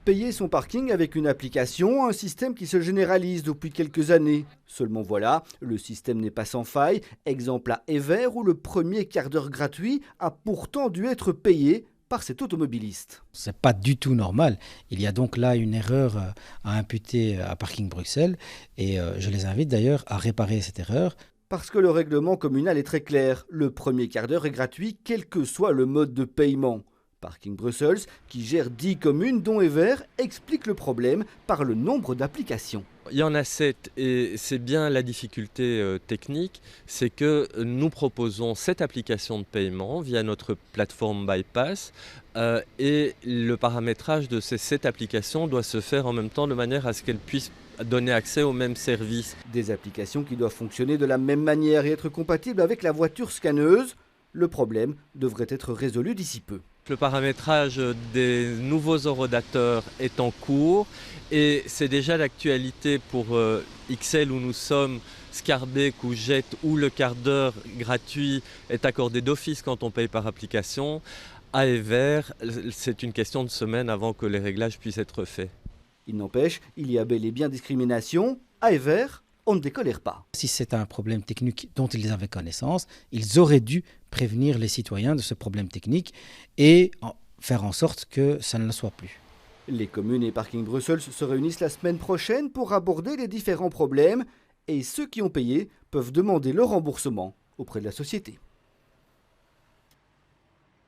Payer son parking avec une application, un système qui se généralise depuis quelques années. Seulement voilà, le système n'est pas sans faille. Exemple à Evere où le premier quart d'heure gratuit a pourtant dû être payé par cet automobiliste. C'est pas du tout normal. Il y a donc là une erreur à imputer à Parking Bruxelles et je les invite d'ailleurs à réparer cette erreur. Parce que le règlement communal est très clair. Le premier quart d'heure est gratuit quel que soit le mode de paiement. Parking Brussels, qui gère 10 communes dont Evere, explique le problème par le nombre d'applications. Il y en a 7 et c'est bien la difficulté technique, c'est que nous proposons 7 applications de paiement via notre plateforme Bypass et le paramétrage de ces 7 applications doit se faire en même temps de manière à ce qu'elles puissent donner accès aux mêmes services. Des applications qui doivent fonctionner de la même manière et être compatibles avec la voiture scanneuse. Le problème devrait être résolu d'ici peu. Le paramétrage des nouveaux horodateurs est en cours et c'est déjà l'actualité pour XL où nous sommes, Scarbeck ou Jet où le quart d'heure gratuit est accordé d'office quand on paye par application. À Evere, c'est une question de semaines avant que les réglages puissent être faits. Il n'empêche, il y a bel et bien discrimination. À Evere, on ne décolère pas. Si c'est un problème technique dont ils avaient connaissance, ils auraient dû prévenir les citoyens de ce problème technique et faire en sorte que ça ne le soit plus. Les communes et Parking Brussels se réunissent la semaine prochaine pour aborder les différents problèmes et ceux qui ont payé peuvent demander le remboursement auprès de la société.